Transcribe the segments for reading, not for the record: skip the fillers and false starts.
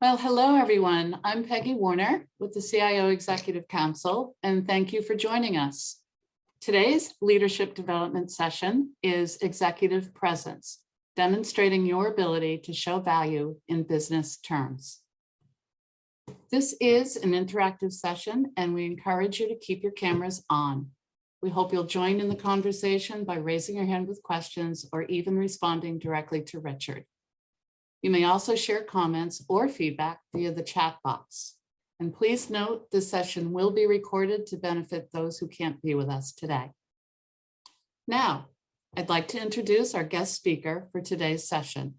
Well, hello, everyone. I'm Peggy Warner with the CIO Executive Council, and thank you for joining us. Today's leadership development session is Executive Presence, demonstrating your ability to show value in business terms. This is an interactive session, and we encourage you to keep your cameras on. We hope you'll join in the conversation by raising your hand with questions or even responding directly to Richard. You may also share comments or feedback via the chat box. And please note this session will be recorded to benefit those who can't be with us today. Now, I'd like to introduce our guest speaker for today's session,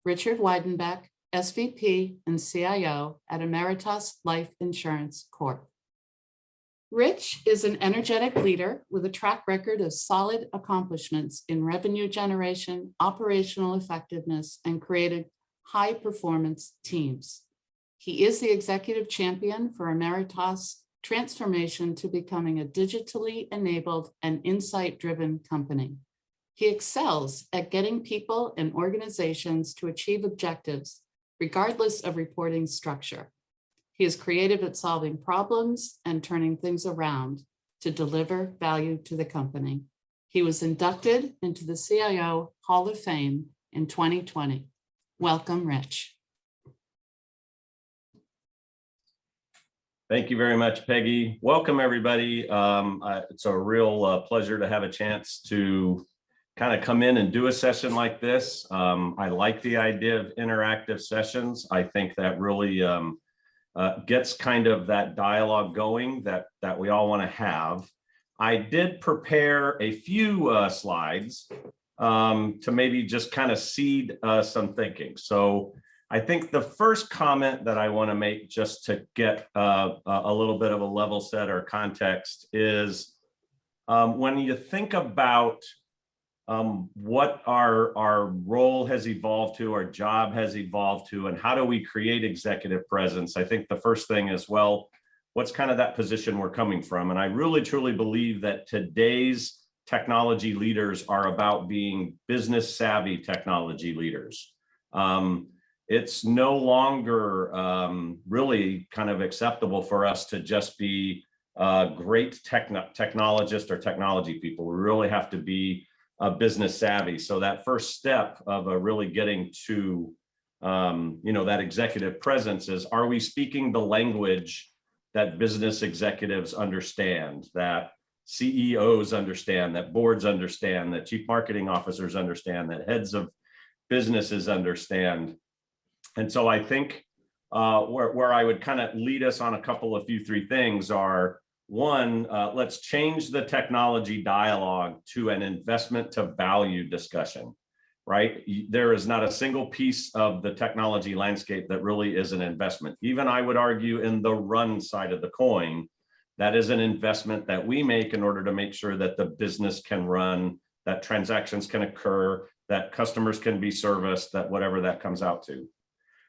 Richard Wiedenbeck, SVP and CIO at Ameritas Life Insurance Corp. Rich is an energetic leader with a track record of solid accomplishments in revenue generation, operational effectiveness, and created high-performance teams. He is the executive champion for Ameritas' transformation to becoming a digitally enabled and insight-driven company. He excels at getting people and organizations to achieve objectives, regardless of reporting structure. He is creative at solving problems and turning things around to deliver value to the company. He was inducted into the CIO Hall of Fame in 2020. Welcome, Rich. Thank you very much, Peggy. Welcome, everybody. It's a real pleasure to have a chance to kind of come in and do a session like this. I like the idea of interactive sessions. I think that really gets kind of that dialogue going that we all want to have. I did prepare a few slides to maybe just kind of seed some thinking. So I think the first comment that I want to make, just to get a little bit of a level set or context, is when you think about what our role has evolved to, our job has evolved to, and how do we create executive presence, I think the first thing is, well, what's kind of that position we're coming from? And I really, truly believe that today's technology leaders are about being business savvy technology leaders. It's no longer really kind of acceptable for us to just be great technologists or technology people. We really have to be business savvy. So that first step of really getting to that executive presence is, are we speaking the language that business executives understand, that CEOs understand, that boards understand, that chief marketing officers understand, that heads of businesses understand? And so I think where I would kind of lead us on a couple of three things are, one, let's change the technology dialogue to an investment to value discussion, right? There is not a single piece of the technology landscape that really is an investment. Even I would argue in the run side of the coin, that is an investment that we make in order to make sure that the business can run, that transactions can occur, that customers can be serviced, that whatever that comes out to.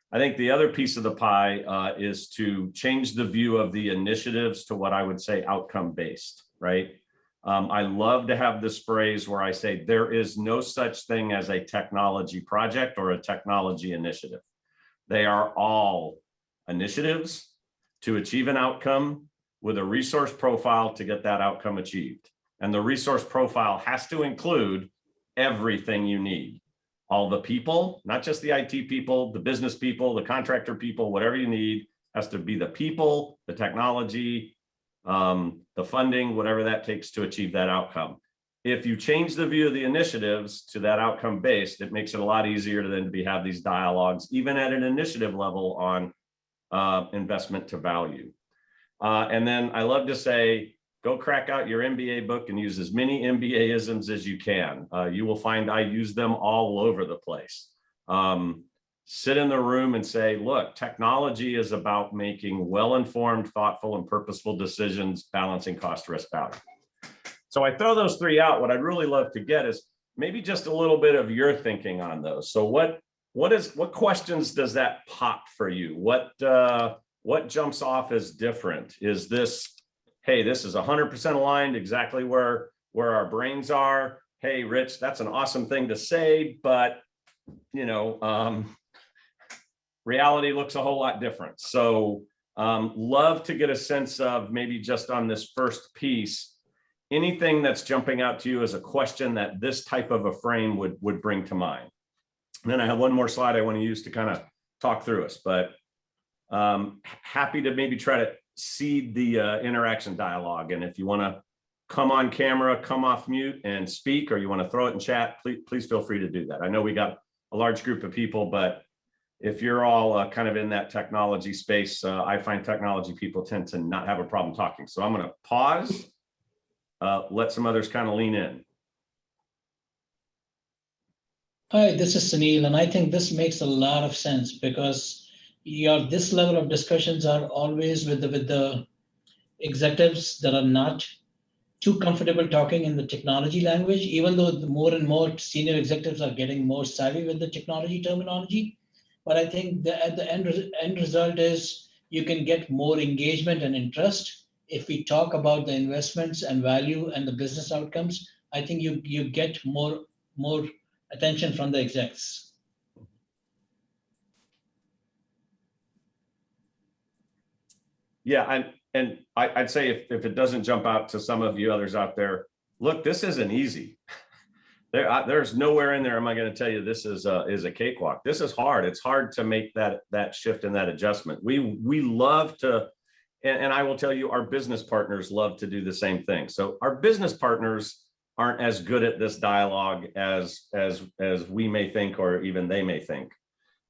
I think the other piece of the pie is to change the view of the initiatives to what I would say outcome-based, right? I love to have this phrase where I say there is no such thing as a technology project or a technology initiative. They are all initiatives to achieve an outcome with a resource profile to get that outcome achieved. And the resource profile has to include everything you need. All the people, not just the IT people, the business people, the contractor people, whatever you need has to be the people, the technology, the funding, whatever that takes to achieve that outcome. If you change the view of the initiatives to that outcome based, it makes it a lot easier to then have these dialogues, even at an initiative level, on investment to value. And then I love to say, go crack out your MBA book and use as many MBA-isms as you can. You will find I use them all over the place. Sit in the room and say, look, technology is about making well-informed, thoughtful, and purposeful decisions, balancing cost, risk, value. So I throw those three out. What I'd really love to get is maybe just a little bit of your thinking on those. So what questions does that pop for you? What jumps off as different? Is this, hey, this is 100% aligned exactly where our brains are? Hey, Rich, that's an awesome thing to say, but reality looks a whole lot different. So love to get a sense of maybe just on this first piece, anything that's jumping out to you as a question that this type of a frame would bring to mind. And then I have one more slide I want to use to kind of talk through us, but happy to maybe try to seed the interaction dialogue. And if you want to come on camera, come off mute and speak, or you want to throw it in chat, please feel free to do that. I know we got a large group of people, but if you're all kind of in that technology space, I find technology people tend to not have a problem talking. So I'm going to pause, let some others kind of lean in. Hi, this is Sunil, and I think this makes a lot of sense because this level of discussions are always with the executives that are not too comfortable talking in the technology language, even though more and more senior executives are getting more savvy with the technology terminology. But I think at the end result is you can get more engagement and interest if we talk about the investments and value and the business outcomes. I think you get more attention from the execs. Yeah, and I'd say if it doesn't jump out to some of you others out there, look, this isn't easy. There's nowhere in there am I going to tell you this is a cakewalk. This is hard. It's hard to make that shift and that adjustment. We love to, and I will tell you, our business partners love to do the same thing. So our business partners aren't as good at this dialogue as we may think, or even they may think.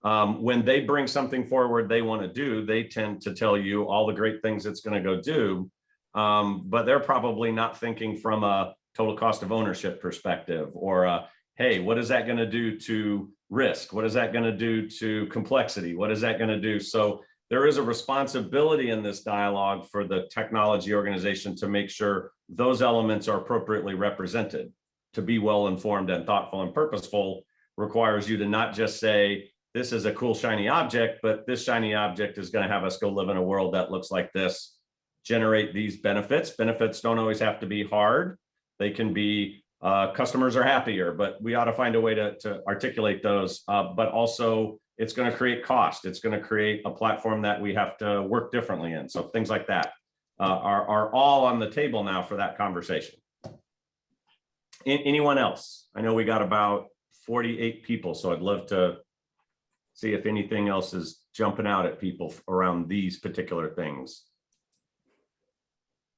When they bring something forward they want to do, they tend to tell you all the great things it's going to go do, but they're probably not thinking from a total cost of ownership perspective, or hey, what is that going to do to risk? What is that going to do to complexity? What is that going to do? So there is a responsibility in this dialogue for the technology organization to make sure those elements are appropriately represented. To be well-informed and thoughtful and purposeful requires you to not just say, this is a cool, shiny object, but this shiny object is going to have us go live in a world that looks like this, generate these benefits. Benefits don't always have to be hard. They can be customers are happier, but we ought to find a way to articulate those. But also, it's going to create cost. It's going to create a platform that we have to work differently in. So things like that are all on the table now for that conversation. Anyone else? I know we got about 48 people, so I'd love to see if anything else is jumping out at people around these particular things.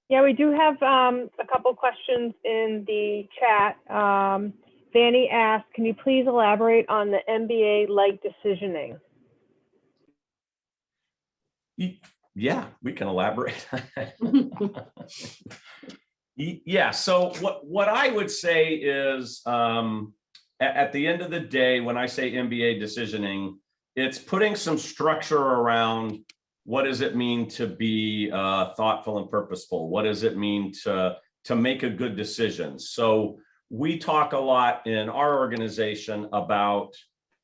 Yeah, we do have a couple questions in the chat. Vanny asked, can you please elaborate on the MBA-like decisioning? Yeah, we can elaborate. Yeah, so what I would say is at the end of the day, when I say MBA decisioning, it's putting some structure around what does it mean to be thoughtful and purposeful? What does it mean to make a good decision? So we talk a lot in our organization about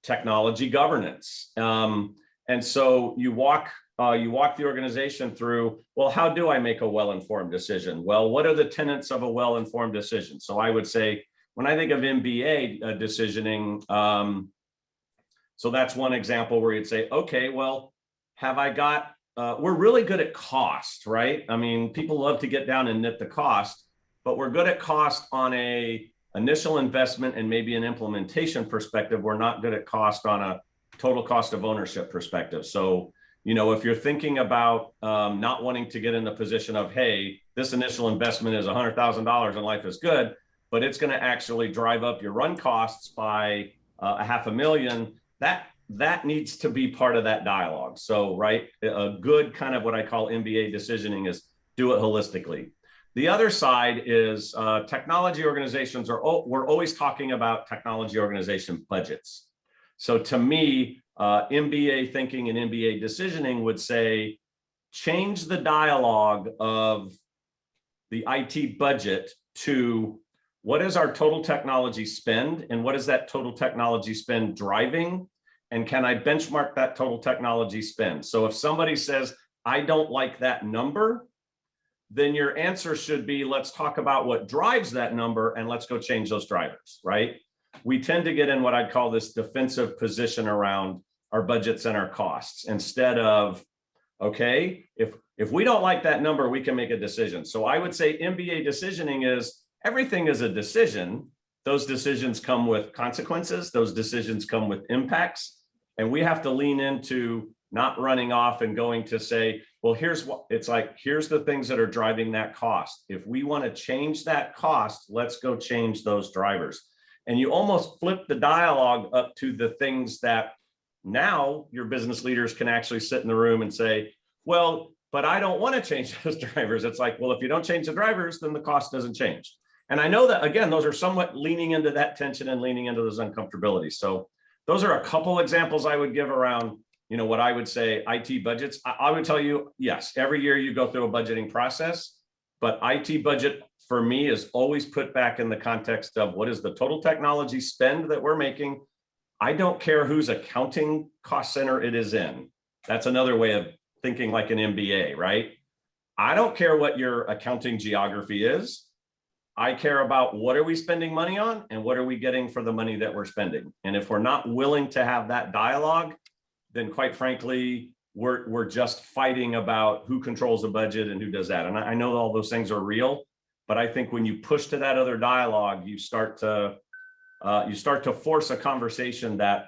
technology governance. And so you walk the organization through, well, how do I make a well-informed decision? Well, what are the tenets of a well-informed decision? So I would say, when I think of MBA decisioning, so that's one example where you'd say, okay, well, have I got, we're really good at cost, right? I mean, people love to get down and nit the cost, but we're good at cost on a initial investment and maybe an implementation perspective. We're not good at cost on a total cost of ownership perspective. So, you know, if you're thinking about not wanting to get in the position of, hey, this initial investment is $100,000 and life is good, but it's going to actually drive up your run costs by $500,000, that needs to be part of that dialogue. So, right, a good kind of what I call MBA decisioning is do it holistically. The other side is technology organizations we're always talking about technology organization budgets. So to me, MBA thinking and MBA decisioning would say, change the dialogue of the IT budget to what is our total technology spend and what is that total technology spend driving? And can I benchmark that total technology spend? So if somebody says, I don't like that number, then your answer should be, let's talk about what drives that number and let's go change those drivers, right? We tend to get in what I'd call this defensive position around our budgets and our costs instead of, okay, if we don't like that number, we can make a decision. So I would say MBA decisioning is everything is a decision. Those decisions come with consequences. Those decisions come with impacts. And we have to lean into not running off and going to say, well, here's what it's like, here's the things that are driving that cost. If we want to change that cost, let's go change those drivers. And you almost flip the dialogue up to the things that now your business leaders can actually sit in the room and say, well, but I don't want to change those drivers. It's like, well, if you don't change the drivers, then the cost doesn't change. And I know that, again, those are somewhat leaning into that tension and leaning into those uncomfortabilities. So those are a couple examples I would give around, you know, what I would say IT budgets. I would tell you, yes, every year you go through a budgeting process, but IT budget for me is always put back in the context of what is the total technology spend that we're making. I don't care whose accounting cost center it is in. That's another way of thinking like an MBA, right? I don't care what your accounting geography is. I care about what are we spending money on and what are we getting for the money that we're spending. And if we're not willing to have that dialogue, then quite frankly, we're just fighting about who controls the budget and who does that. And I know all those things are real, but I think when you push to that other dialogue, you start to force a conversation that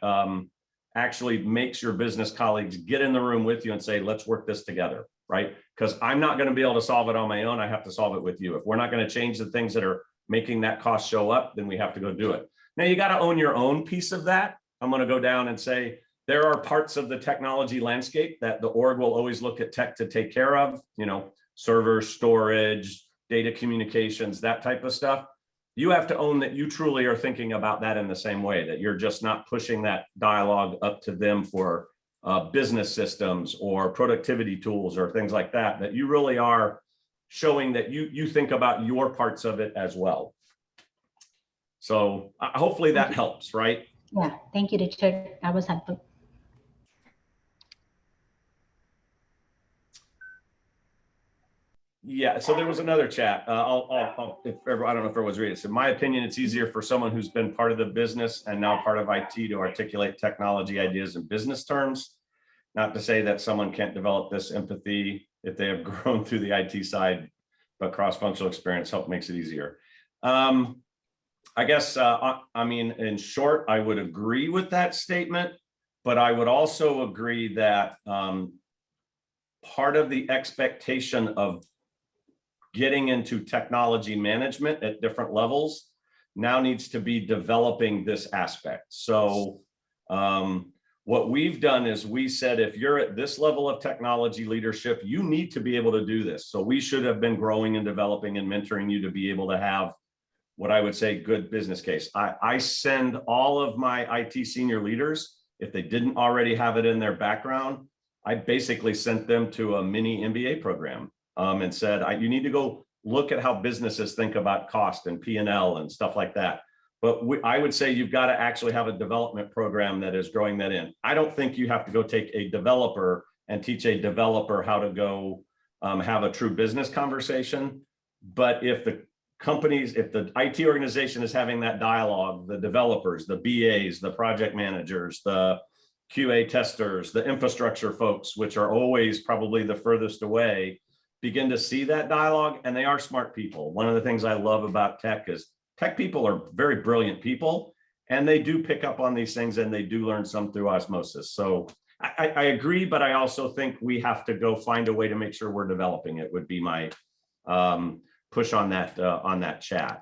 actually makes your business colleagues get in the room with you and say, let's work this together, right? Because I'm not going to be able to solve it on my own. I have to solve it with you. If we're not going to change the things that are making that cost show up, then we have to go do it. Now you got to own your own piece of that. I'm going to go down and say, there are parts of the technology landscape that the org will always look at tech to take care of, you know, server storage, data communications, that type of stuff. You have to own that you truly are thinking about that in the same way, that you're just not pushing that dialogue up to them for business systems or productivity tools or things like that, that you really are showing that you think about your parts of it as well. So hopefully that helps, right? Yeah, thank you, Richard. That was helpful. Yeah, so there was another chat. I don't know if everyone's reading it. So in my opinion, it's easier for someone who's been part of the business and now part of IT to articulate technology ideas in business terms. Not to say that someone can't develop this empathy if they have grown through the IT side, but cross-functional experience makes it easier. I guess, I mean, in short, I would agree with that statement, but I would also agree that part of the expectation of getting into technology management at different levels now needs to be developing this aspect. So what we've done is we said, if you're at this level of technology leadership, you need to be able to do this. So we should have been growing and developing and mentoring you to be able to have what I would say good business case. I send all of my IT senior leaders, if they didn't already have it in their background, I basically sent them to a mini MBA program and said, you need to go look at how businesses think about cost and P&L and stuff like that. But I would say you've got to actually have a development program that is growing that in. I don't think you have to go take a developer and teach a developer how to go have a true business conversation. But if the companies, if the IT organization is having that dialogue, the developers, the BAs, the project managers, the QA testers, the infrastructure folks, which are always probably the furthest away, begin to see that dialogue, and they are smart people. One of the things I love about tech is tech people are very brilliant people, and they do pick up on these things and they do learn some through osmosis. So I agree, but I also think we have to go find a way to make sure we're developing it, would be my push on that chat.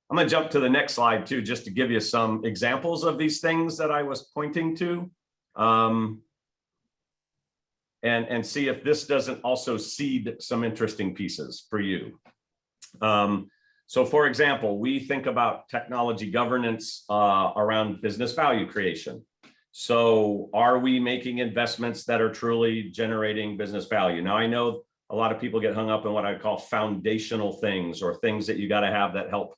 I'm going to jump to the next slide too, just to give you some examples of these things that I was pointing to, and see if this doesn't also seed some interesting pieces for you. So for example, we think about technology governance around business value creation. So are we making investments that are truly generating business value? Now, I know a lot of people get hung up in what I call foundational things, or things that you got to have that help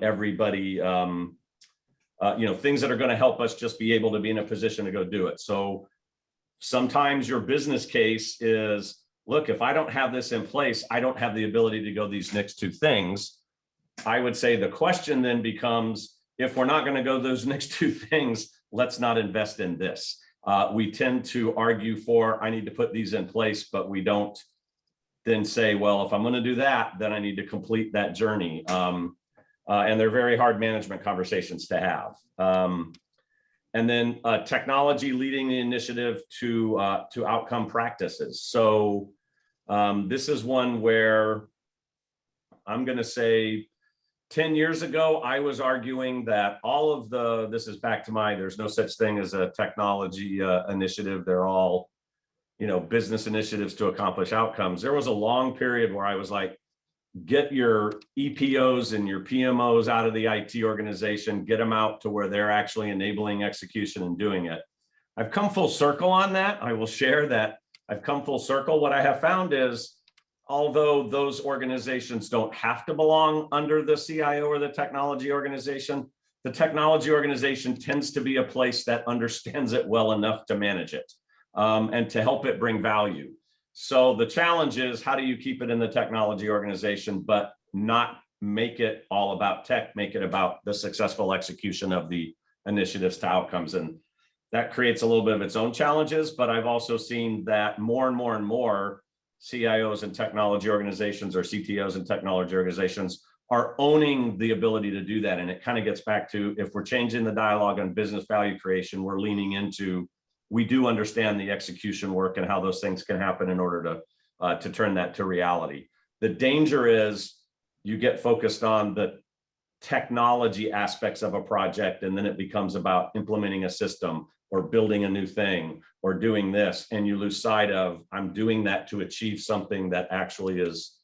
everybody, things that are going to help us just be able to be in a position to go do it. So sometimes your business case is, look, if I don't have this in place, I don't have the ability to go these next two things. I would say the question then becomes, if we're not going to go those next two things, let's not invest in this. We tend to argue for, I need to put these in place, but we don't then say, well, if I'm going to do that, then I need to complete that journey. And they're very hard management conversations to have. And then technology leading the initiative to outcome practices. So this is one where I'm going to say 10 years ago, I was arguing that all of this is back to there's no such thing as a technology initiative. They're all, business initiatives to accomplish outcomes. There was a long period where I was like, get your EPOs and your PMOs out of the IT organization, get them out to where they're actually enabling execution and doing it. I've come full circle on that. I will share that I've come full circle. What I have found is, although those organizations don't have to belong under the CIO or the technology organization tends to be a place that understands it well enough to manage it and to help it bring value. So the challenge is, how do you keep it in the technology organization, but not make it all about tech, make it about the successful execution of the initiatives to outcomes? And that creates a little bit of its own challenges, but I've also seen that more and more and more CIOs and technology organizations, or CTOs and technology organizations, are owning the ability to do that. And it kind of gets back to, if we're changing the dialogue on business value creation, we're leaning into, we do understand the execution work and how those things can happen in order to turn that to reality. The danger is you get focused on the technology aspects of a project, and then it becomes about implementing a system or building a new thing or doing this, and you lose sight of, I'm doing that to achieve something that actually is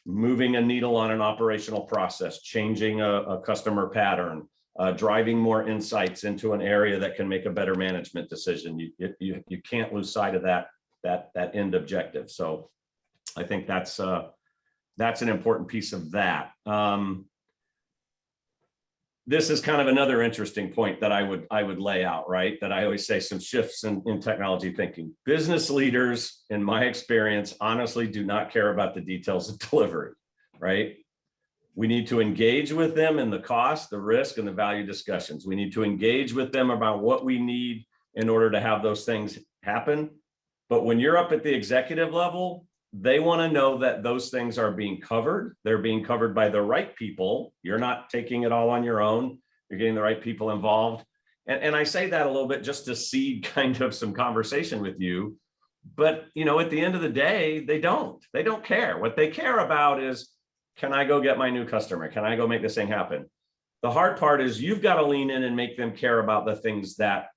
moving a needle on an operational process, changing a customer pattern, driving more insights into an area that can make a better management decision. You can't lose sight of that end objective. So I think that's an important piece of that. This is kind of another interesting point that I would lay out, right? That I always say, some shifts in technology thinking. Business leaders, in my experience, honestly do not care about the details of delivery, right? We need to engage with them in the cost, the risk, and the value discussions. We need to engage with them about what we need in order to have those things happen. But when you're up at the executive level, they want to know that those things are being covered. They're being covered by the right people. You're not taking it all on your own. You're getting the right people involved. And I say that a little bit just to seed kind of some conversation with you. But, at the end of the day, they don't care. What they care about is, can I go get my new customer? Can I go make this thing happen? The hard part is, you've got to lean in and make them care about the things that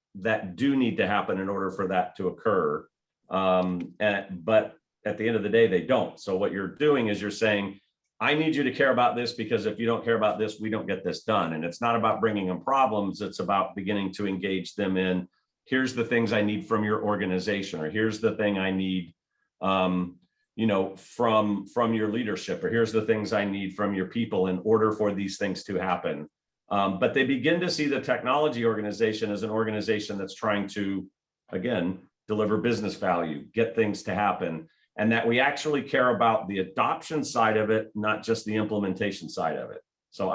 do need to happen in order for that to occur. But at the end of the day, they don't. So what you're doing is you're saying, I need you to care about this, because if you don't care about this, we don't get this done. And it's not about bringing them problems. It's about beginning to engage them in, here's the things I need from your organization, or here's the thing I need, from your leadership, or here's the things I need from your people in order for these things to happen. But they begin to see the technology organization as an organization that's trying to, again, deliver business value, get things to happen, and that we actually care about the adoption side of it, not just the implementation side of it. So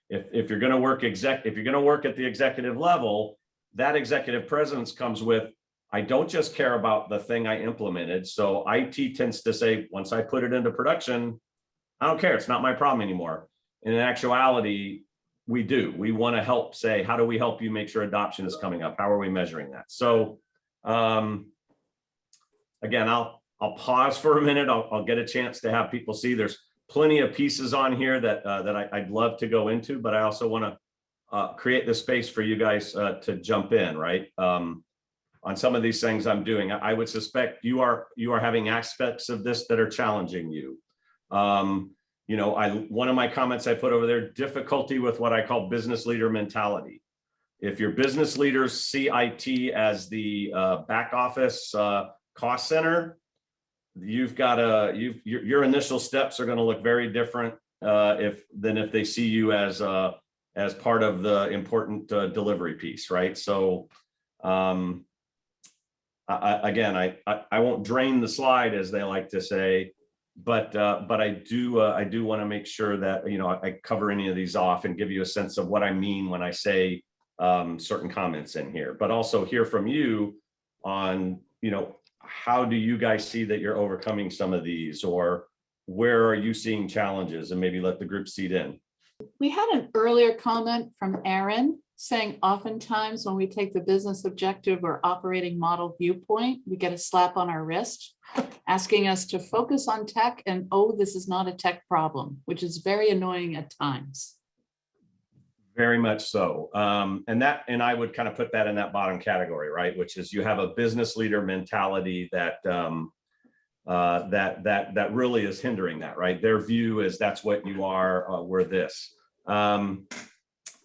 if you're going to work at the executive level, that executive presence comes with, I don't just care about the thing I implemented. So IT tends to say, once I put it into production, I don't care. It's not my problem anymore. In actuality, we do. We want to help say, how do we help you make sure adoption is coming up? How are we measuring that? So again, I'll pause for a minute. I'll get a chance to have people see. There's plenty of pieces on here that I'd love to go into, but I also want to create the space for you guys to jump in, right? On some of these things I'm doing. I would suspect you are having aspects of this that are challenging you. One of my comments I put over there, difficulty with what I call business leader mentality. If your business leaders see IT as the back office cost center, your initial steps are going to look very different than if they see you as part of the important delivery piece, right? So I won't drain the slide, as they like to say, but I do want to make sure that I cover any of these off and give you a sense of what I mean when I say certain comments in here, but also hear from you on, how do you guys see that you're overcoming some of these, or where are you seeing challenges, and maybe let the group seat in. We had an earlier comment from Aaron saying oftentimes when we take the business objective or operating model viewpoint, we get a slap on our wrist asking us to focus on tech and, oh, this is not a tech problem, which is very annoying at times. Very much so. And I would kind of put that in that bottom category, right? Which is you have a business leader mentality that that really is hindering that, right? Their view is that's what you are, we're this.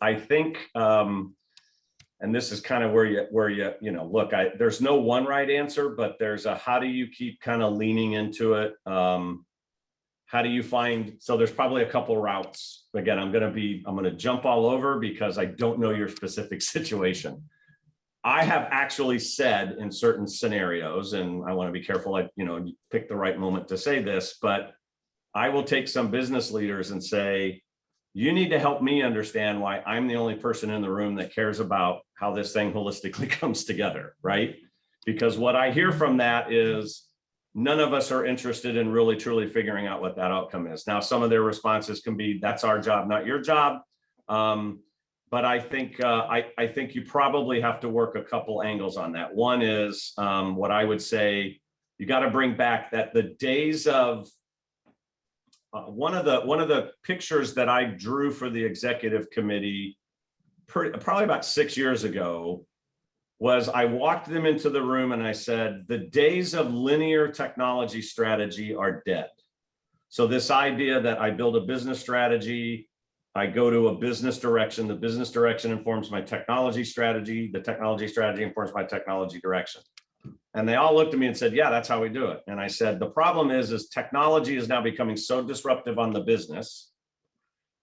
I think, and this is kind of where you look, there's no one right answer, but there's a, how do you keep kind of leaning into it? How do you find, so there's probably a couple routes. Again, I'm going to jump all over because I don't know your specific situation. I have actually said in certain scenarios, and I want to be careful, you pick the right moment to say this, but I will take some business leaders and say, you need to help me understand why I'm the only person in the room that cares about how this thing holistically comes together, right? Because what I hear from that is none of us are interested in really truly figuring out what that outcome is. Now, some of their responses can be, that's our job, not your job. But I think I think you probably have to work a couple angles on that. One is what I would say, you got to bring back that the days of one of the pictures that I drew for the executive committee probably about 6 years ago was I walked them into the room and I said, the days of linear technology strategy are dead. So this idea that I build a business strategy, I go to a business direction, the business direction informs my technology strategy, the technology strategy informs my technology direction. And they all looked at me and said, yeah, that's how we do it. And I said, the problem is technology is now becoming so disruptive on the business,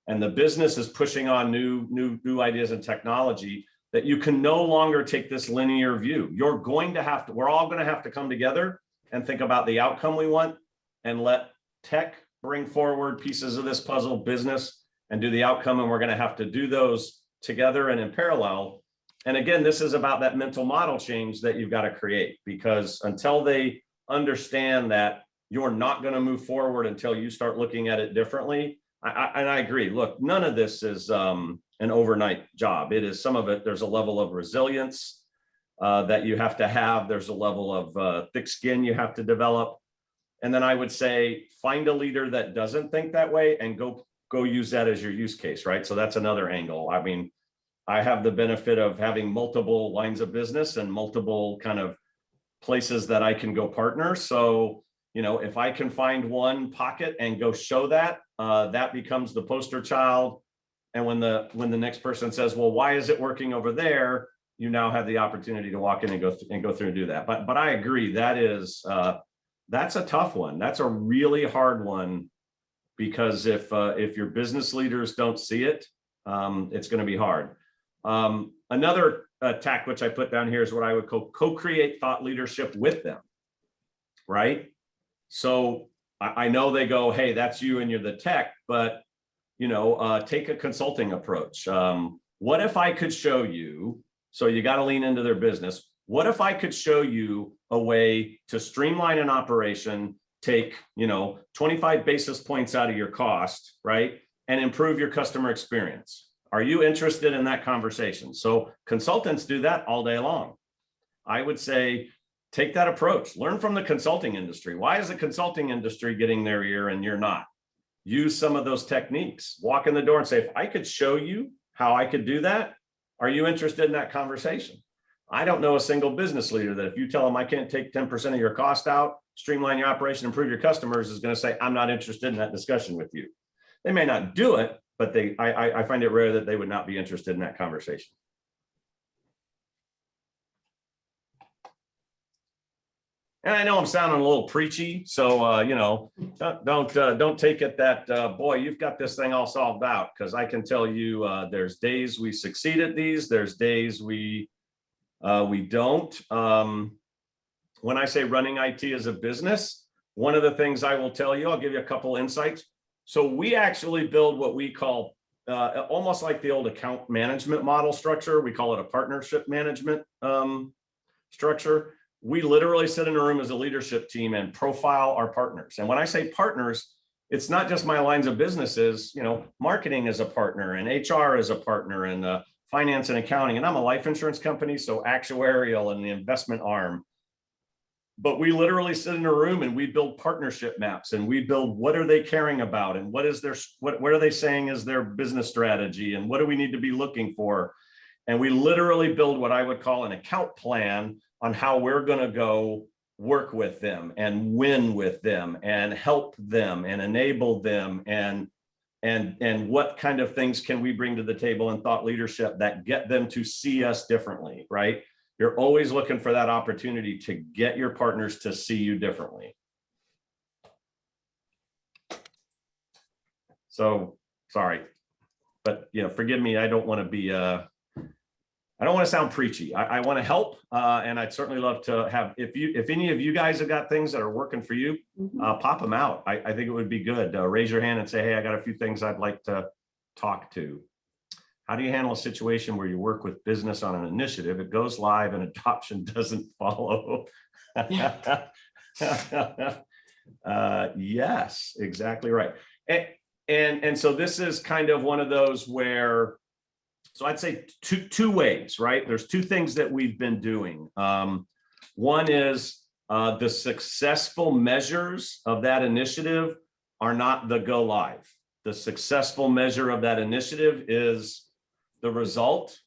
and the business is pushing on new ideas and technology that you can no longer take this linear view. We're all going to have to come together and think about the outcome we want and let tech bring forward pieces of this puzzle, business, and do the outcome. And we're going to have to do those together and in parallel. And again, this is about that mental model change that you've got to create, because until they understand that you're not going to move forward until you start looking at it differently. And I agree. Look, none of this is an overnight job. It is some of it. There's a level of resilience that you have to have. There's a level of thick skin you have to develop. And then I would say, find a leader that doesn't think that way and go use that as your use case, right? So that's another angle. I mean, I have the benefit of having multiple lines of business and multiple kind of places that I can go partner. So, if I can find one pocket and go show that, that becomes the poster child. And when the next person says, well, why is it working over there? You now have the opportunity to walk in and go through and do that. But I agree, that's a tough one. That's a really hard one, because if your business leaders don't see it, it's going to be hard. Another tack, which I put down here, is what I would co-create thought leadership with them, right? So I know they go, hey, that's you and you're the tech, but take a consulting approach. What if I could show you, so you got to lean into their business. What if I could show you a way to streamline an operation, take, 25 basis points out of your cost, right? And improve your customer experience. Are you interested in that conversation? So consultants do that all day long. I would say, take that approach, learn from the consulting industry. Why is the consulting industry getting their ear and you're not? Use some of those techniques. Walk in the door and say, if I could show you how I could do that, are you interested in that conversation? I don't know a single business leader that if you tell them I can't take 10% of your cost out, streamline your operation, improve your customers, is going to say, I'm not interested in that discussion with you. They may not do it, but I find it rare that they would not be interested in that conversation. And I know I'm sounding a little preachy, so don't take it that boy, you've got this thing all solved out, because I can tell you there's days we succeed at these, there's days we don't. When I say running IT as a business, one of the things I will tell you, I'll give you a couple insights. So we actually build what we call almost like the old account management model structure. We call it a partnership management structure. We literally sit in a room as a leadership team and profile our partners. And when I say partners, it's not just my lines of businesses, marketing is a partner and HR is a partner and finance and accounting. And I'm a life insurance company, so actuarial and the investment arm. But we literally sit in a room and we build partnership maps and we build what are they caring about and what are they saying is their business strategy and what do we need to be looking for. And we literally build what I would call an account plan on how we're going to go work with them and win with them and help them and enable them and what kind of things can we bring to the table in thought leadership that get them to see us differently, right? You're always looking for that opportunity to get your partners to see you differently. So sorry, but forgive me. I don't want to be I don't want to sound preachy. I want to help, and I'd certainly love to have, if any of you guys have got things that are working for you, pop them out. I think it would be good. Raise your hand and say, hey, I got a few things I'd like to talk to. How do you handle a situation where you work with business on an initiative, it goes live and adoption doesn't follow? Yes, exactly right. And so this is kind of one of those where, so I'd say two ways, right? There's two things that we've been doing. One is the successful measures of that initiative are not the go live. The successful measure of that initiative is the result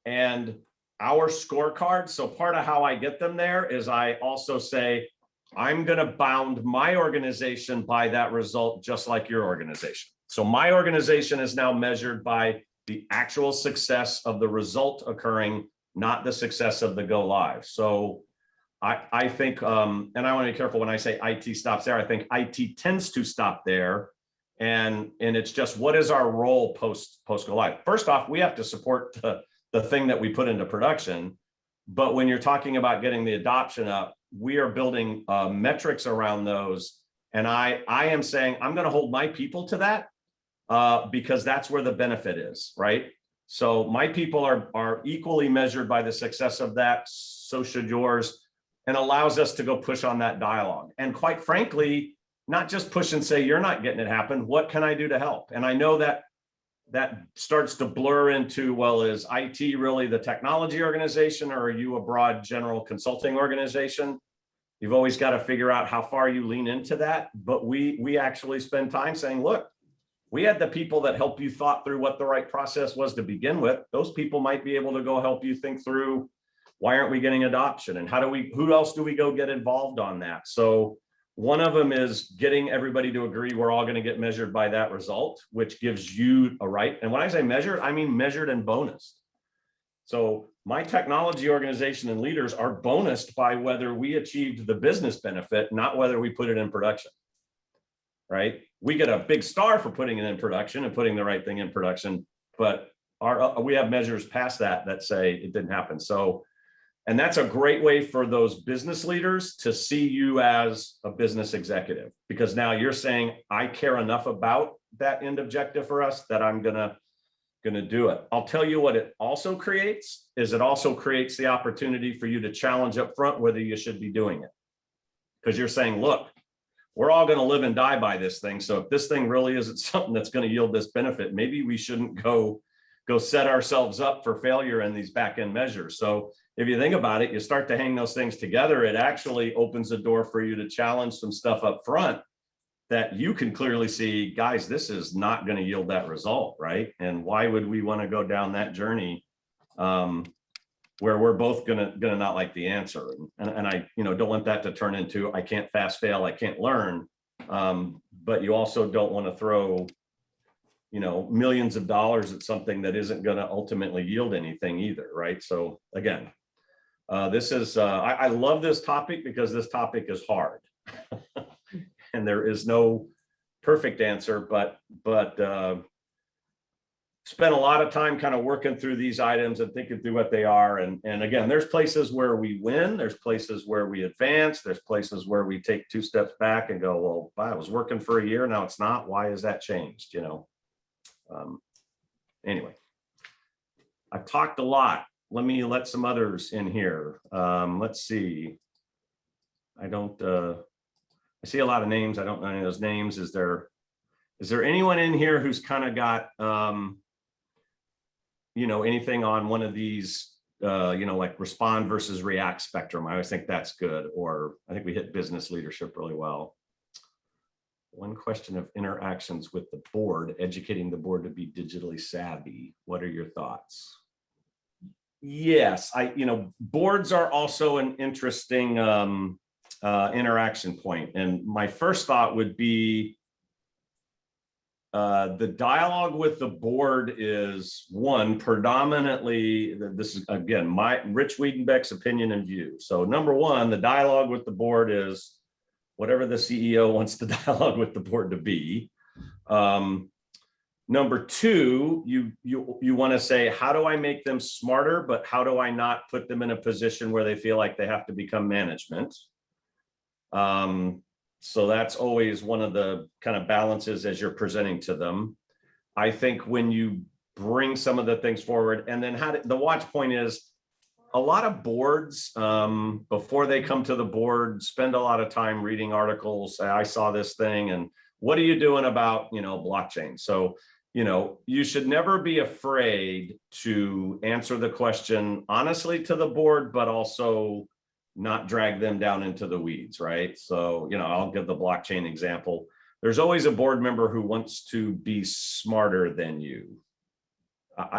and our scorecard. So part of how I get them there is I also say, I'm going to bound my organization by that result, just like your organization. So my organization is now measured by the actual success of the result occurring, not the success of the go live. So I think, and I want to be careful when I say IT stops there, I think IT tends to stop there. And it's just, what is our role post go live? First off, we have to support the thing that we put into production. But when you're talking about getting the adoption up, we are building metrics around those. And I am saying, I'm going to hold my people to that because that's where the benefit is, right? So my people are equally measured by the success of that. So should yours, and allows us to go push on that dialogue. And quite frankly, not just push and say, you're not getting it happen. What can I do to help? And I know that starts to blur into, well, is IT really the technology organization or are you a broad general consulting organization? You've always got to figure out how far you lean into that. But we actually spend time saying, look, we had the people that help you thought through what the right process was to begin with. Those people might be able to go help you think through, why aren't we getting adoption? And who else do we go get involved on that? So one of them is getting everybody to agree we're all going to get measured by that result, which gives you a right. And when I say measured, I mean measured and bonused. So my technology organization and leaders are bonused by whether we achieved the business benefit, not whether we put it in production, right? We get a big star for putting it in production and putting the right thing in production, but we have measures past that say it didn't happen. So, and that's a great way for those business leaders to see you as a business executive, because now you're saying, I care enough about that end objective for us that I'm gonna do it. I'll tell you what it also creates is it also creates the opportunity for you to challenge up front whether you should be doing it. Because you're saying, look, we're all going to live and die by this thing. So if this thing really isn't something that's going to yield this benefit, maybe we shouldn't go set ourselves up for failure in these back-end measures. So if you think about it, you start to hang those things together, it actually opens the door for you to challenge some stuff up front that you can clearly see, guys, this is not going to yield that result, right? And why would we want to go down that journey where we're both gonna not like the answer? And I don't want that to turn into, I can't fast fail, I can't learn. But you also don't want to throw millions of dollars at something that isn't going to ultimately yield anything either, right? So again, this is I love this topic because this topic is hard. And there is no perfect answer, but spent a lot of time kind of working through these items and thinking through what they are. And again, there's places where we win, there's places where we advance, there's places where we take 2 steps back and go, well, wow, I was working for a year, now it's not. Why has that changed? anyway, I've talked a lot. Let me let some others in here. Let's see. I see a lot of names. I don't know any of those names. Is there anyone in here who's kind of got, anything on one of these, like respond versus react spectrum? I always think that's good. Or I think we hit business leadership really well. One question of interactions with the board, educating the board to be digitally savvy. What are your thoughts? Yes, boards are also an interesting interaction point. And my first thought would be the dialogue with the board is one, predominantly, this is again, Rich Wiedenbeck's opinion and view. So number one, the dialogue with the board is whatever the CEO wants the dialogue with the board to be. Number two, you want to say, how do I make them smarter, but how do I not put them in a position where they feel like they have to become management? So that's always one of the kind of balances as you're presenting to them. I think when you bring some of the things forward, and then the watch point is a lot of boards, before they come to the board, spend a lot of time reading articles. Say, I saw this thing, and what are you doing about, blockchain? So, you should never be afraid to answer the question honestly to the board, but also not drag them down into the weeds, right? So, I'll give the blockchain example. There's always a board member who wants to be smarter than you.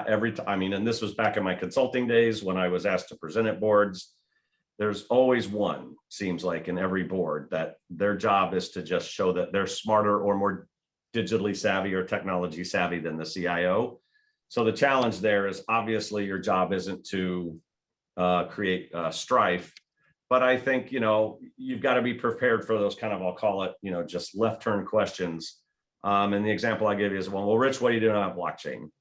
Every time, and this was back in my consulting days when I was asked to present at boards. There's always one, seems like, in every board that their job is to just show that they're smarter or more digitally savvy or technology savvy than the CIO. So the challenge there is obviously your job isn't to create strife, but I think, you've got to be prepared for those kind of, I'll call it, just left turn questions. And the example I gave you is, well, Rich, what are you doing on blockchain?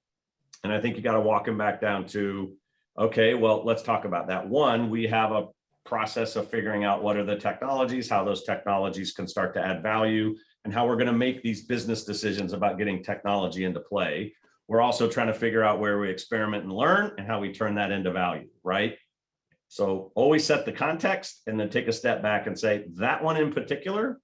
And I think you got to walk him back down to, okay, well, let's talk about that. One, we have a process of figuring out what are the technologies, how those technologies can start to add value, and how we're going to make these business decisions about getting technology into play. We're also trying to figure out where we experiment and learn and how we turn that into value, right? So always set the context and then take a step back and say, that one in particular,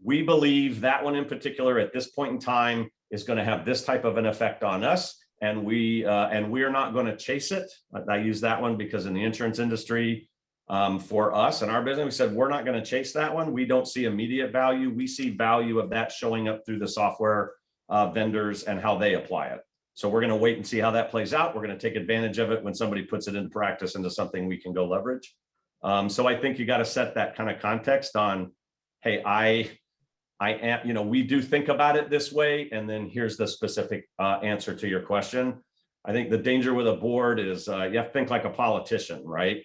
we believe that one in particular at this point in time is going to have this type of an effect on us. And we're not going to chase it. I use that one because in the insurance industry, for us and our business, we said, we're not going to chase that one. We don't see immediate value. We see value of that showing up through the software vendors and how they apply it. So we're going to wait and see how that plays out. We're going to take advantage of it when somebody puts it into practice into something we can go leverage. So I think you got to set that kind of context on, hey, I am, we do think about it this way. And then here's the specific answer to your question. I think the danger with a board is you have to think like a politician, right?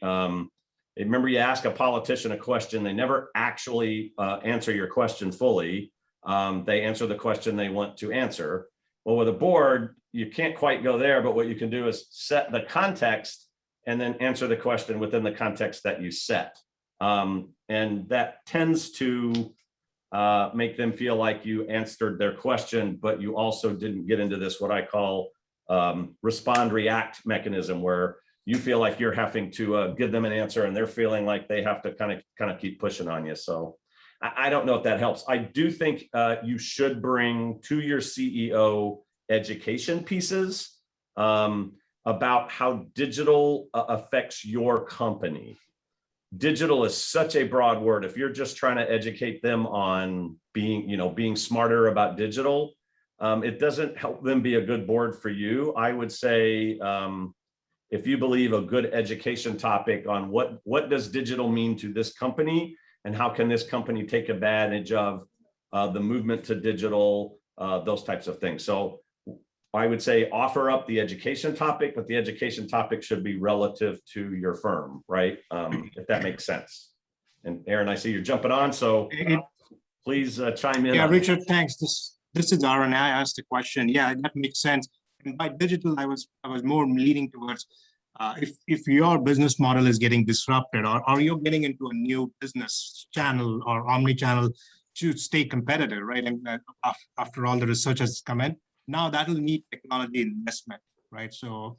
Remember, you ask a politician a question, they never actually answer your question fully. They answer the question they want to answer. Well, with a board, you can't quite go there, but what you can do is set the context and then answer the question within the context that you set. And that tends to make them feel like you answered their question, but you also didn't get into this, what I call respond react mechanism, where you feel like you're having to give them an answer and they're feeling like they have to kind of keep pushing on you. So I don't know if that helps. I do think you should bring to your CEO education pieces about how digital affects your company. Digital is such a broad word. If you're just trying to educate them on being smarter about digital, it doesn't help them be a good board for you. I would say, if you believe a good education topic on what does digital mean to this company and how can this company take advantage of the movement to digital, those types of things. So I would say offer up the education topic, but the education topic should be relative to your firm, right? If that makes sense. And Aaron, I see you're jumping on, so please chime in. Yeah, Richard, thanks. This is Aaron. I asked the question. Yeah, that makes sense. And by digital, I was more leaning towards if your business model is getting disrupted, or you're getting into a new business channel or omni-channel to stay competitive, right? And after all the research has come in, Now that'll need technology investment, right? So,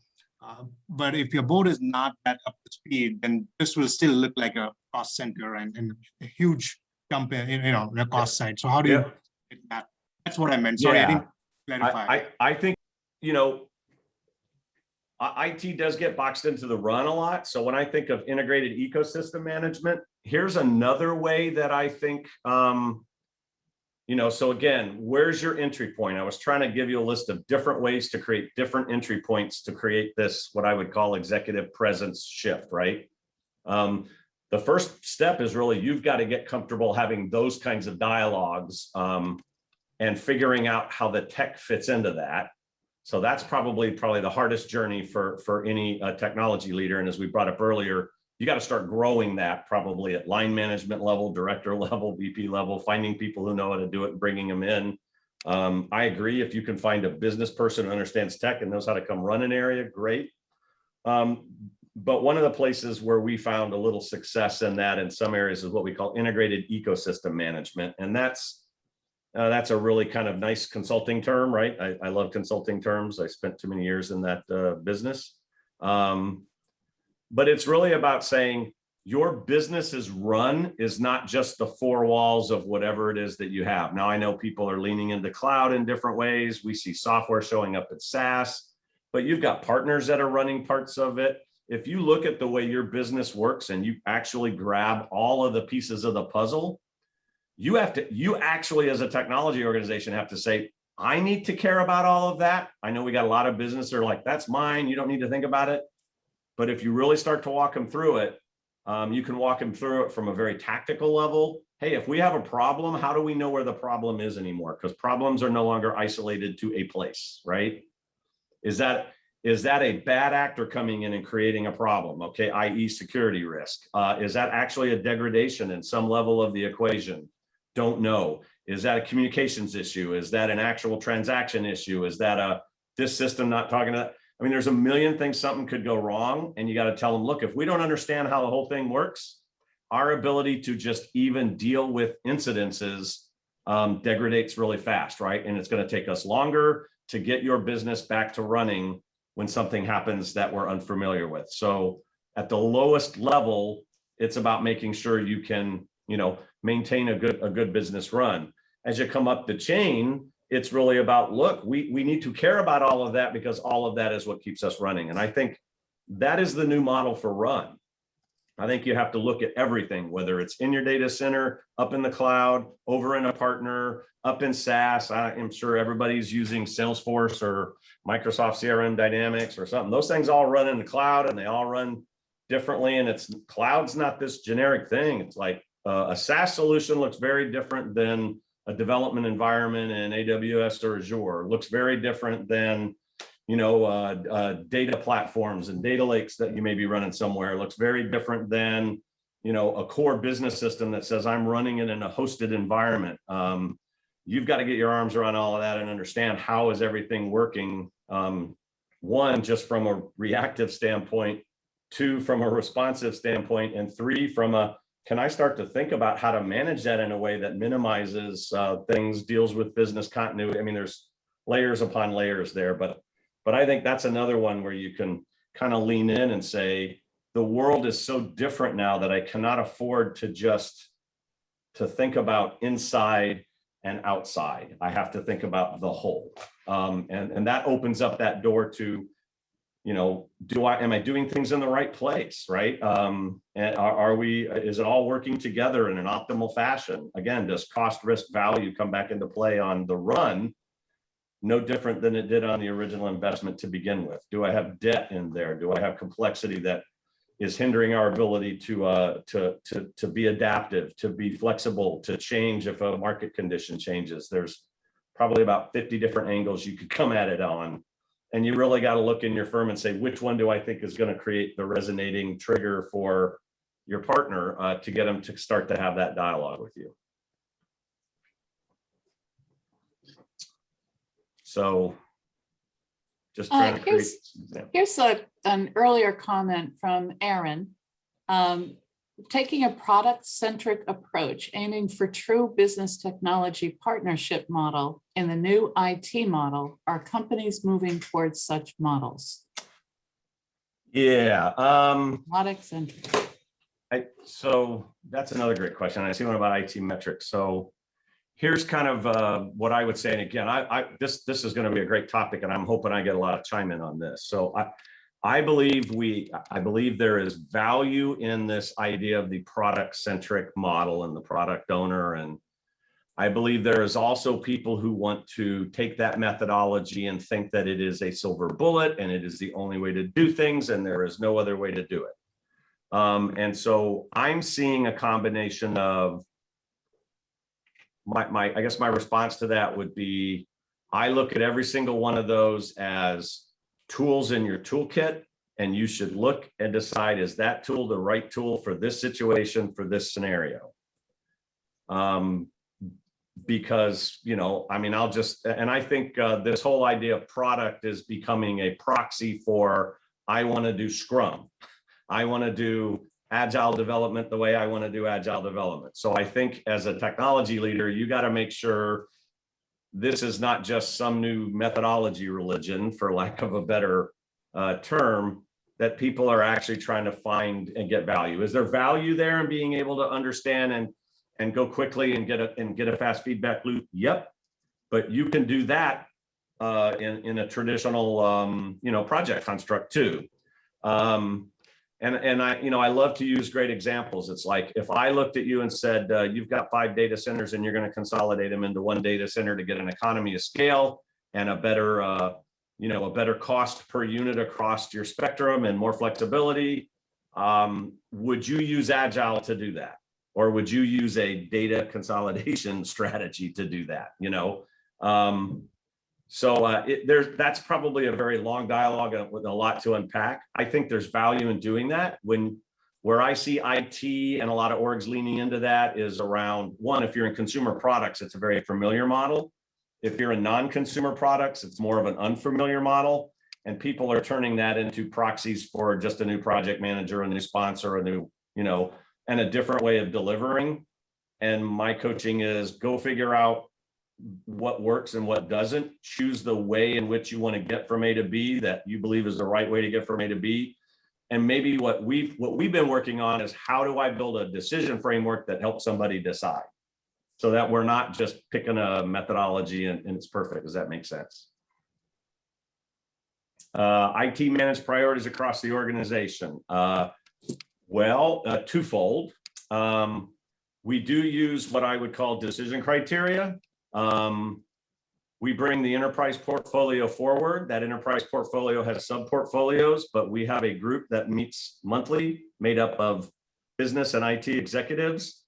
but if your board is not that up to speed, then this will still look like a cost center and a huge jump in, the cost side. So how do you get that? That's what I meant. Sorry, I didn't clarify. I think, IT does get boxed into the run a lot. So when I think of integrated ecosystem management, here's another way that I think, so again, where's your entry point? I was trying to give you a list of different ways to create different entry points to create this, what I would call executive presence shift, right? The first step is really, you've got to get comfortable having those kinds of dialogues and figuring out how the tech fits into that. So that's probably the hardest journey for any technology leader. And as we brought up earlier, you got to start growing that probably at line management level, director level, VP level, finding people who know how to do it and bringing them in. I agree. If you can find a business person who understands tech and knows how to come run an area, great. But one of the places where we found a little success in that in some areas is what we call integrated ecosystem management. And that's a really kind of nice consulting term, right? I love consulting terms. I spent too many years in that business. But it's really about saying your business's run is not just the four walls of whatever it is that you have. Now, I know people are leaning into cloud in different ways. We see software showing up at SaaS, but you've got partners that are running parts of it. If you look at the way your business works and you actually grab all of the pieces of the puzzle, you actually, as a technology organization, have to say, I need to care about all of that. I know we got a lot of business that are like, that's mine, you don't need to think about it. But if you really start to walk them through it, you can walk them through it from a very tactical level. Hey, if we have a problem, how do we know where the problem is anymore? Because problems are no longer isolated to a place, right? Is that a bad actor coming in and creating a problem? Okay, i.e. security risk. Is that actually a degradation in some level of the equation? Don't know. Is that a communications issue? Is that an actual transaction issue? Is that this system not talking to? I mean, there's a million things something could go wrong, and you got to tell them, look, if we don't understand how the whole thing works, our ability to just even deal with incidences degradates really fast, right? And it's going to take us longer to get your business back to running when something happens that we're unfamiliar with. So at the lowest level, it's about making sure you can, maintain a good business run. As you come up the chain, it's really about, look, we need to care about all of that because all of that is what keeps us running. And I think that is the new model for run. I think you have to look at everything, whether it's in your data center, up in the cloud, over in a partner, up in SaaS. I am sure everybody's using Salesforce or Microsoft CRM Dynamics or something. Those things all run in the cloud and they all run differently. And cloud's not this generic thing. It's like a SaaS solution looks very different than a development environment in AWS or Azure. It looks very different than data platforms and data lakes that you may be running somewhere. It looks very different than, a core business system that says I'm running it in a hosted environment. You've got to get your arms around all of that and understand how is everything working. One, just from a reactive standpoint, two, from a responsive standpoint, and three, from a, can I start to think about how to manage that in a way that minimizes things, deals with business continuity? I mean, there's layers upon layers there, but I think that's another one where you can kind of lean in and say, the world is so different now that I cannot afford to think about inside and outside. I have to think about the whole. And that opens up that door to, am I doing things in the right place, right? And is it all working together in an optimal fashion? Again, does cost, risk, value come back into play on the run? No different than it did on the original investment to begin with. Do I have debt in there? Do I have complexity that is hindering our ability to be adaptive, to be flexible, to change if a market condition changes? There's probably about 50 different angles you could come at it on. And you really got to look in your firm and say, which one do I think is going to create the resonating trigger for your partner to get them to start to have that dialogue with you? So just trying to create. Here's an earlier comment from Aaron. taking a product-centric approach, aiming for true business technology partnership model in the new IT model. Are companies moving towards such models? Yeah. Product-centric. So that's another great question. I see one about IT metrics. So here's kind of what I would say. And again, this is going to be a great topic, and I'm hoping I get a lot of chime in on this. So I believe there is value in this idea of the product-centric model and the product owner. And I believe there is also people who want to take that methodology and think that it is a silver bullet and it is the only way to do things and there is no other way to do it. And so I'm seeing a combination of I guess my response to that would be, I look at every single one of those as tools in your toolkit, and you should look and decide, is that tool the right tool for this situation, for this scenario? Because, I mean, I think this whole idea of product is becoming a proxy for, I want to do Scrum. I want to do Agile development the way I want to do Agile development. So I think as a technology leader, you got to make sure this is not just some new methodology religion, for lack of a better term, that people are actually trying to find and get value. Is there value there in being able to understand and go quickly and get a fast feedback loop? Yep. But you can do that in a traditional project construct too. And I love to use great examples. It's like, if I looked at you and said, you've got 5 data centers and you're going to consolidate them into one data center to get an economy of scale and a better cost per unit across your spectrum and more flexibility, would you use Agile to do that? Or would you use a data consolidation strategy to do that? That's probably a very long dialogue with a lot to unpack. I think there's value in doing that. Where I see IT and a lot of orgs leaning into that is around, one, if you're in consumer products, it's a very familiar model. If you're in non-consumer products, it's more of an unfamiliar model. And people are turning that into proxies for just a new project manager, a new sponsor, a new, and a different way of delivering. And my coaching is, go figure out what works and what doesn't. Choose the way in which you want to get from A to B that you believe is the right way to get from A to B. And maybe what we've been working on is, how do I build a decision framework that helps somebody decide, so that we're not just picking a methodology and it's perfect. Does that make sense? IT managed priorities across the organization. Twofold. We do use what I would call decision criteria. We bring the enterprise portfolio forward. That enterprise portfolio has sub-portfolios, but we have a group that meets monthly, made up of business and IT executives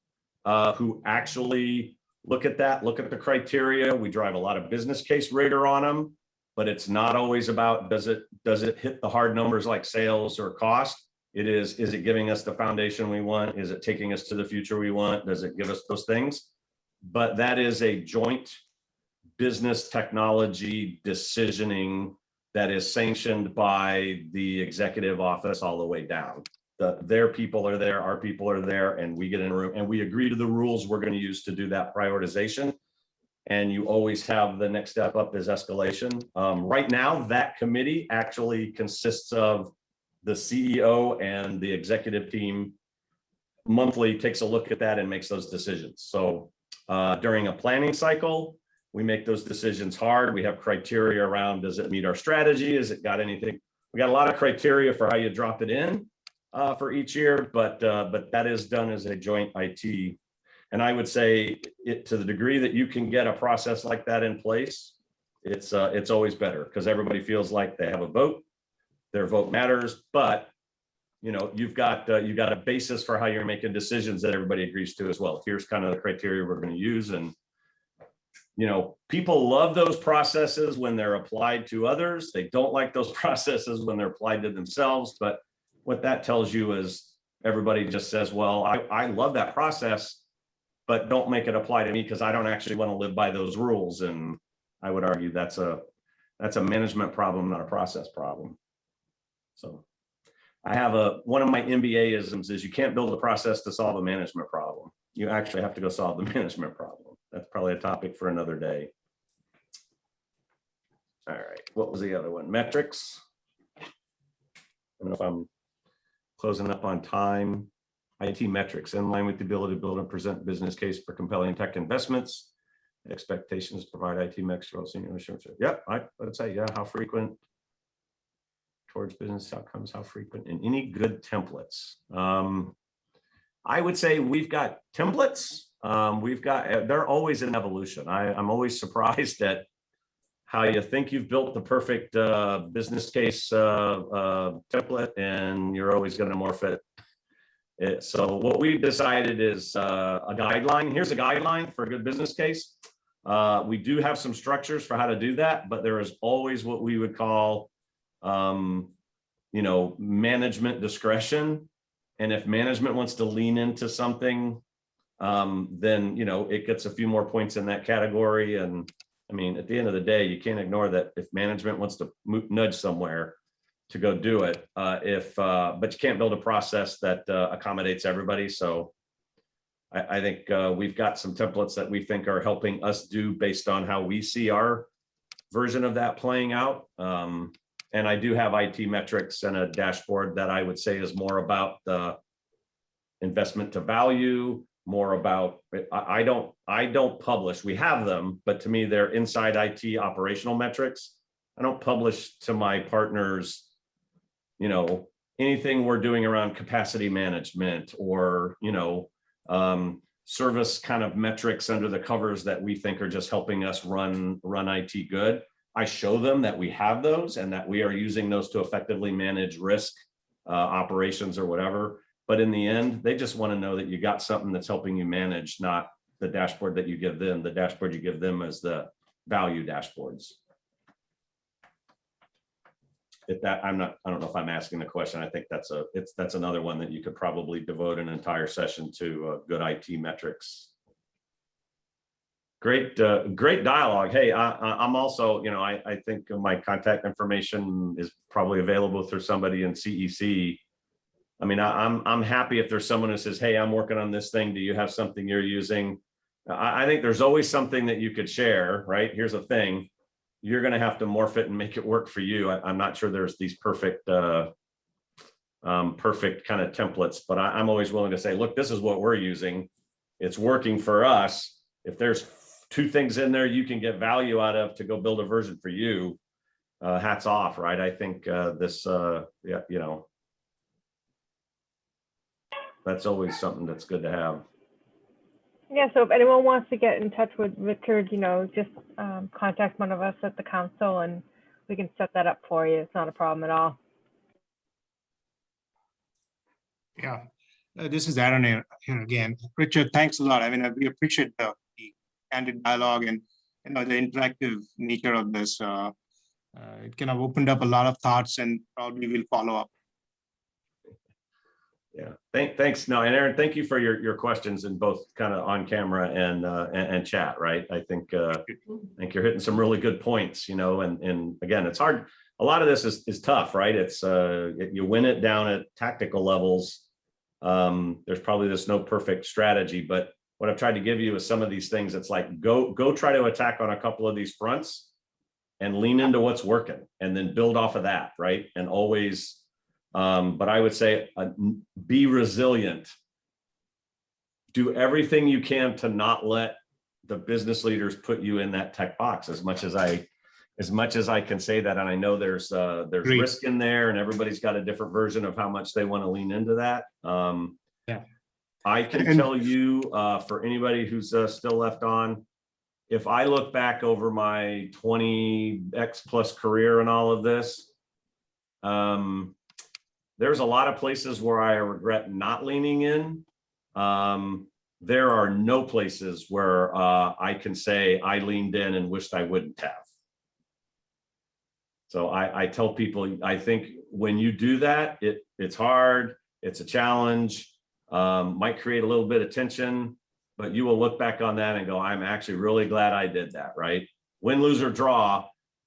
who actually look at the criteria. We drive a lot of business case rigor on them, but it's not always about, does it hit the hard numbers like sales or cost? Is it giving us the foundation we want? Is it taking us to the future we want? Does it give us those things? But that is a joint business technology decisioning that is sanctioned by the executive office all the way down. Their people are there, our people are there, and we get in a room and we agree to the rules we're going to use to do that prioritization. And you always have the next step up is escalation. Right now, that committee actually consists of the CEO and the executive team. Monthly takes a look at that and makes those decisions. So during a planning cycle, we make those decisions hard. We have criteria around, does it meet our strategy? Has it got anything? We got a lot of criteria for how you drop it in for each year, but that is done as a joint IT. And I would say, to the degree that you can get a process like that in place, it's always better, because everybody feels like they have a vote, their vote matters, but you've got a basis for how you're making decisions that everybody agrees to as well. Here's kind of the criteria we're going to use. And people love those processes when they're applied to others. They don't like those processes when they're applied to themselves. But what that tells you is everybody just says, well, I love that process, but don't make it apply to me because I don't actually want to live by those rules. And I would argue that's a management problem, not a process problem. So I have one of my MBA-isms is you can't build a process to solve a management problem. You actually have to go solve the management problem. That's probably a topic for another day. All right, what was the other one? Metrics. I don't know if I'm closing up on time. IT metrics in line with the ability to build and present business case for compelling tech investments. Expectations provide IT metrics for all senior insurance. Yep, I would say, yeah, how frequent towards business outcomes, how frequent, and any good templates. I would say we've got templates. They're always in evolution. I'm always surprised at how you think you've built the perfect business case template, and you're always going to morph it. So what we've decided is a guideline. Here's a guideline for a good business case. We do have some structures for how to do that, but there is always what we would call, management discretion. And if management wants to lean into something, then, it gets a few more points in that category. And I mean, at the end of the day, you can't ignore that if management wants to nudge somewhere to go do it, but you can't build a process that accommodates everybody. So I think we've got some templates that we think are helping us do based on how we see our version of that playing out. And I do have IT metrics and a dashboard that I would say is more about the investment to value, more about, I don't publish, we have them, but to me, they're inside IT operational metrics. I don't publish to my partners, anything we're doing around capacity management or, service kind of metrics under the covers that we think are just helping us run IT good. I show them that we have those and that we are using those to effectively manage risk, operations or whatever. But in the end, they just want to know that you got something that's helping you manage, not the dashboard that you give them. The dashboard you give them is the value dashboards. I don't know if I'm asking the question. I think that's another one that you could probably devote an entire session to, good IT metrics. Great dialogue. Hey, I'm also, I think my contact information is probably available through somebody in CEC. I mean, I'm happy if there's someone who says, hey, I'm working on this thing. Do you have something you're using? I think there's always something that you could share, right? Here's the thing. You're going to have to morph it and make it work for you. I'm not sure there's these perfect kind of templates, but I'm always willing to say, look, this is what we're using. It's working for us. If there's 2 things in there you can get value out of to go build a version for you, hats off, right? I think that's always something that's good to have. Yeah, so if anyone wants to get in touch with Richard, just contact one of us at the council and we can set that up for you. It's not a problem at all. Yeah, this is Aaron here again. Richard, thanks a lot. I mean, we appreciate the candid dialogue and the interactive nature of this. It kind of opened up a lot of thoughts, and probably we'll follow up. Yeah, thanks. No, and Aaron, thank you for your questions in both kind of on camera and chat. Right, I think you're hitting some really good points. And again, it's hard. A lot of this is tough, right? It's you win it down at tactical levels. There's probably no perfect strategy, but what I've tried to give you is some of these things. It's like go try to attack on a couple of these fronts and lean into what's working, and then build off of that, right? And always. But I would say be resilient. Do everything you can to not let the business leaders put you in that tech box. As much as I can say that, and I know there's risk in there, and everybody's got a different version of how much they want to lean into that. Yeah, I can tell you for anybody who's still left on, if I look back over my 20x plus career and all of this. There's a lot of places where I regret not leaning in. There are no places where I can say I leaned in and wished I wouldn't have. So I tell people, I think when you do that, it's hard, it's a challenge, might create a little bit of tension, but you will look back on that and go, I'm actually really glad I did that, right? Win, lose, or draw.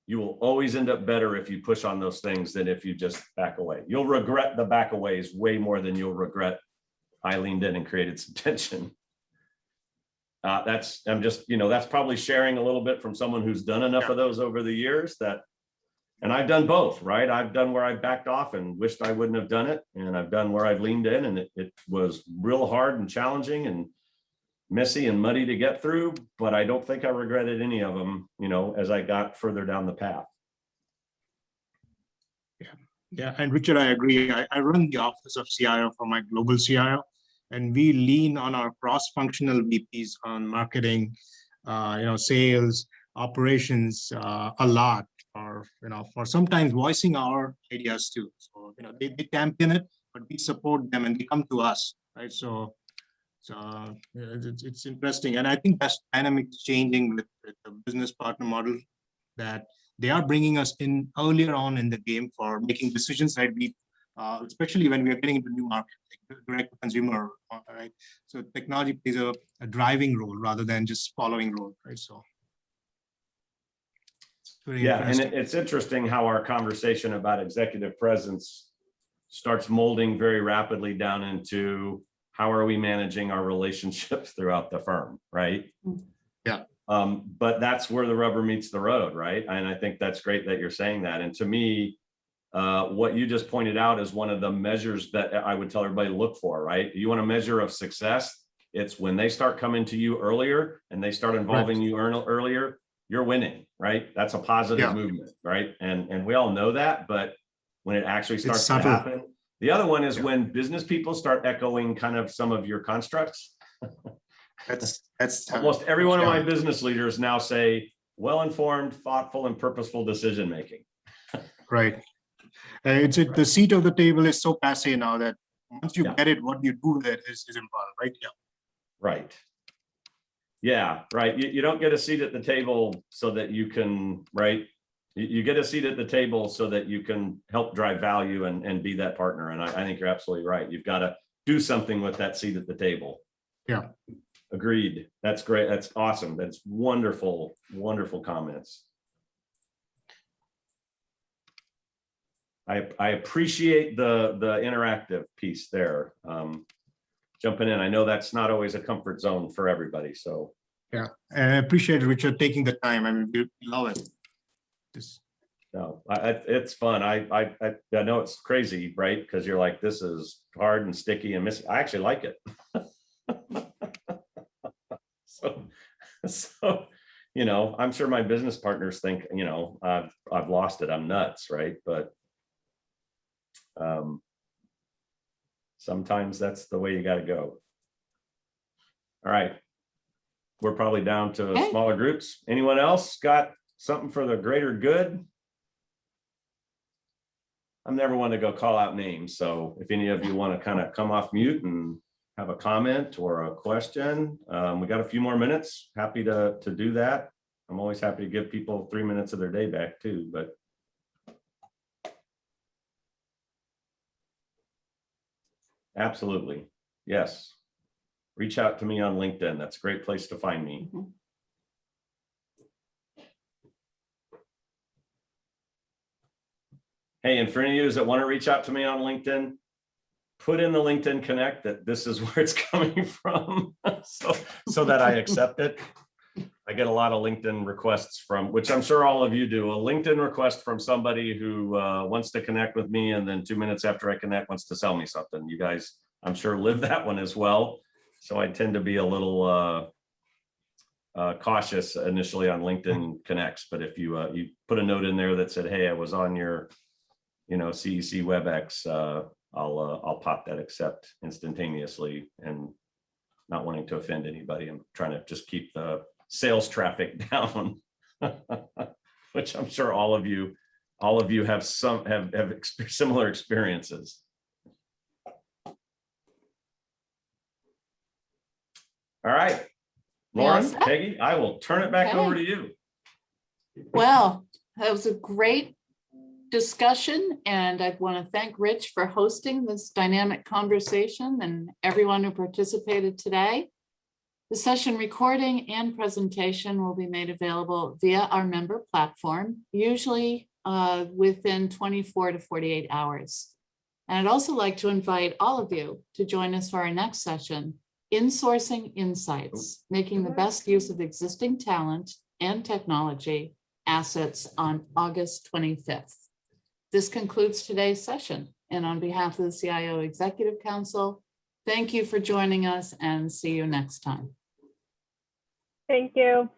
you will always end up better if you push on those things than if you just back away. You'll regret the back aways way more than you'll regret I leaned in and created some tension. I'm just, that's probably sharing a little bit from someone who's done enough of those over the years that, and I've done both, right? I've done where I backed off and wished I wouldn't have done it. And I've done where I've leaned in, and it was real hard and challenging and messy and muddy to get through, but I don't think I regretted any of them, as I got further down the path. Yeah, and Richard, I agree. I run the office of CIO for my global CIO, and we lean on our cross-functional VPs on marketing, sales, operations a lot, for sometimes voicing our ideas too. So, they champion it, but we support them and they come to us, right? So it's interesting. And I think that's dynamics changing with the business partner model, that they are bringing us in earlier on in the game for making decisions, right? Especially when we are getting into new market, like direct to consumer, right? So technology plays a driving role rather than just following role, right? So. Yeah, and it's interesting how our conversation about executive presence starts molding very rapidly down into how are we managing our relationships throughout the firm, right? Yeah. But that's where the rubber meets the road, right? And I think that's great that you're saying that. And to me, what you just pointed out is one of the measures that I would tell everybody to look for, right? You want a measure of success. It's when they start coming to you earlier and they start involving you earlier, you're winning, right? That's a positive movement, right? And we all know that, but when it actually starts to happen. The other one is when business people start echoing kind of some of your constructs. That's almost every one of my business leaders now say well-informed, thoughtful, and purposeful decision-making. Right. The seat of the table is so passe now that once you get it, what you do with it is important, right? Yeah. Right. Yeah, right. You don't get a seat at the table so that you can, right? You get a seat at the table so that you can help drive value and be that partner. And I think you're absolutely right. You've got to do something with that seat at the table. Yeah. Agreed. That's great. That's awesome. That's wonderful, wonderful comments. I appreciate the interactive piece there. Jumping in. I know that's not always a comfort zone for everybody. So yeah, and I appreciate Richard taking the time. I mean, we love it. No, it's fun. I know it's crazy, right? Because you're like, this is hard and sticky and messy. I actually like it. So, I'm sure my business partners think, I've lost it. I'm nuts, right? But sometimes that's the way you got to go. All right. We're probably down to smaller groups. Anyone else got something for the greater good? I'm never one to go call out names. So if any of you want to kind of come off mute and have a comment or a question, we got a few more minutes. Happy to do that. I'm always happy to give people 3 minutes of their day back too, but. Absolutely. Yes. Reach out to me on LinkedIn. That's a great place to find me. Mm-hmm. Hey, and for any of you that want to reach out to me on LinkedIn, put in the LinkedIn Connect that this is where it's coming from so that I accept it. I get a lot of LinkedIn requests from, which I'm sure all of you do, a LinkedIn request from somebody who wants to connect with me, and then 2 minutes after I connect wants to sell me something. You guys, I'm sure, live that one as well. So I tend to be a little cautious initially on LinkedIn Connects. But if you put a note in there that said, hey, I was on your CEC WebEx, I'll pop that accept instantaneously, and not wanting to offend anybody. I'm trying to just keep the sales traffic down, which I'm sure all of you have similar experiences. All right, Lauren, Peggy, I will turn it back over to you. Well, that was a great discussion, and I want to thank Rich for hosting this dynamic conversation and everyone who participated today. The session recording and presentation will be made available via our member platform, usually within 24 to 48 hours. And I'd also like to invite all of you to join us for our next session, Insourcing Insights, making the best use of existing talent and technology assets on August 25th. This concludes today's session. And on behalf of the CIO Executive Council, thank you for joining us and see you next time. Thank you.